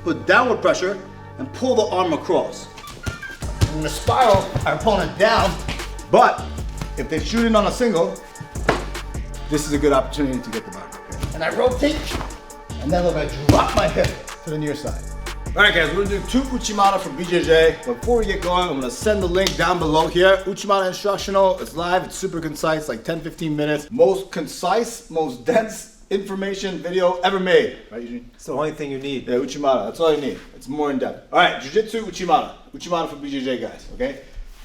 put downward pressure, and pull the arm across. I'm gonna spiral our opponent down, but if they shoot in on a single, this is a good opportunity to get the back. And I rotate, and then look, I drop my hip to the near side. All right, guys, we're gonna do 2 Uchimata for BJJ. But before we get going, I'm gonna send the link down below here. Uchimata Instructional, it's live, it's super concise, like 10-15 minutes. Most concise, most dense information video ever made. Right, Eugene? It's the only thing you need. Yeah, Uchimata, that's all you need. It's more in depth. All right, Jiu-Jitsu Uchimata. Uchimata for BJJ guys, okay?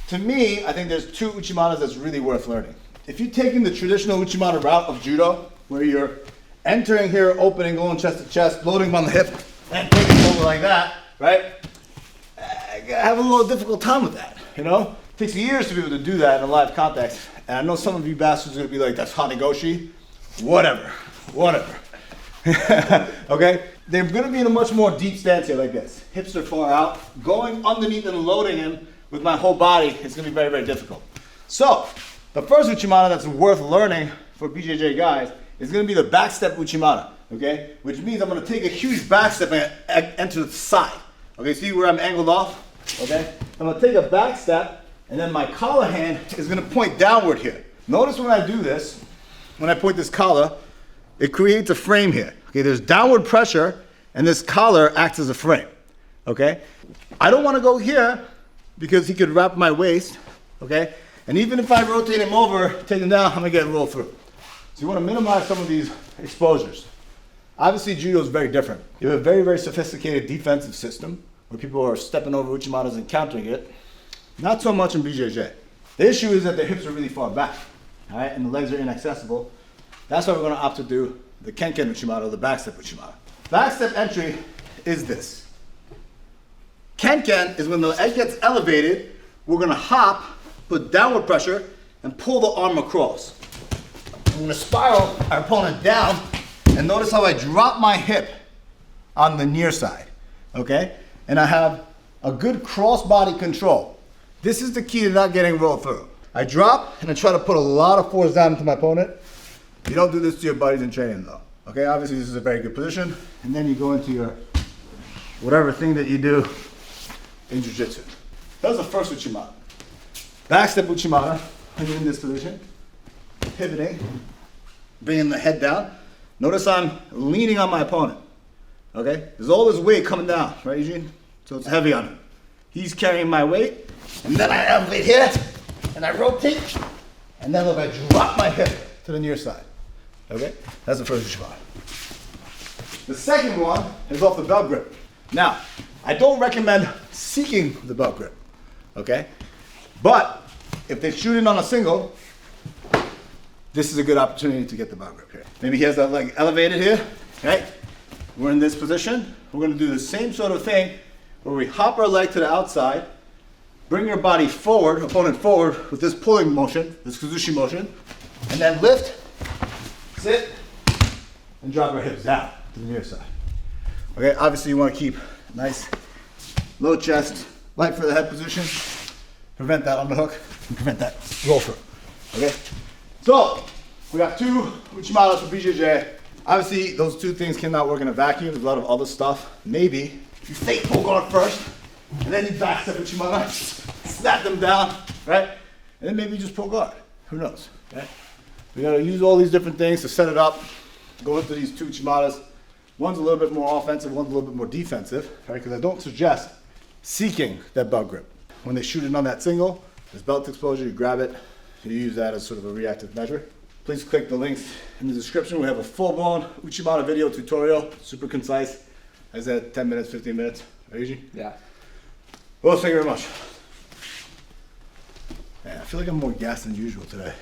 To me, I think there's 2 Uchimatas that's really worth learning. If you're taking the traditional Uchimata route of Judo, where you're entering here, opening, going chest to chest, loading on the hip, and taking it over like that, right? I have a little difficult time with that, you know? It takes years to be able to do that in a live context. And I know some of you bastards are gonna be like, that's Hanagoshi. Whatever. Okay? They're gonna be in a much more deep stance here like this. Hips are far out. Going underneath and loading him with my whole body is gonna be very, very difficult. So, the first Uchimata that's worth learning for BJJ guys is gonna be the backstep Uchimata, okay? Which means I'm gonna take a huge backstep and enter the side. Okay, see where I'm angled off? Okay? I'm gonna take a backstep and then my collar hand is gonna point downward here. Notice when I do this, when I point this collar, it creates a frame here. Okay, there's downward pressure and this collar acts as a frame. Okay? I don't wanna go here because he could wrap my waist, okay? And even if I rotate him over, take him down, I'm gonna get rolled through. So you wanna minimize some of these exposures. Obviously, Judo is very different. You have a very, very sophisticated defensive system where people are stepping over Uchimatas and countering it. Not so much in BJJ. The issue is that the hips are really far back, all right, and the legs are inaccessible. That's why we're gonna opt to do the Kenken Uchimata, the backstep Uchimata. Backstep entry is this. Kenken is when the leg gets elevated, we're gonna hop, put downward pressure, and pull the arm across. I'm gonna spiral our opponent down, and notice how I drop my hip on the near side, okay? And I have a good cross-body control. This is the key to not getting rolled through. I drop, and I try to put a lot of force down into my opponent. You don't do this to your buddies in training though, okay? Obviously this is a very good position, and then you go into your whatever thing that you do in Jiu-Jitsu. That was the first Uchimata. Backstep Uchimata, when you're in this position, pivoting, bringing the head down. Notice I'm leaning on my opponent, okay? There's all this weight coming down, right, Eugene? So it's heavy on him. He's carrying my weight, and then I elevate here, and I rotate, and then look, I drop my hip to the near side, okay? That's the first Uchimata. The second one is off the belt grip. Now, I don't recommend seeking the belt grip, okay? But if they shoot in on a single, this is a good opportunity to get the belt grip here. Maybe he has that leg elevated here, right? We're in this position. We're gonna do the same sort of thing where we hop our leg to the outside, bring your body forward, opponent forward with this pulling motion, this Kazushi motion, and then lift, sit, and drop our hips down to the near side. Okay, obviously you wanna keep nice low chest, light for the head position, prevent that underhook, and prevent that roll through, okay? So, we got 2 Uchimatas for BJJ. Obviously, those 2 things cannot work in a vacuum. There's a lot of other stuff. Maybe you fake pull guard first, and then you backstep Uchimata, snap them down, right? And then maybe you just pull guard. Who knows, right? We gotta use all these different things to set it up, go into these 2 Uchimatas. One's a little bit more offensive, one's a little bit more defensive, right? Because I don't suggest seeking that belt grip. When they shoot it on that single, there's belt exposure, you grab it, you use that as sort of a reactive measure. Please click the links in the description. We have a full-blown Uchimata video tutorial, super concise. I said 10 minutes, 15 minutes. Are you easy? Yeah. Well, thank you very much. Man, I feel like I'm more gassed than usual today.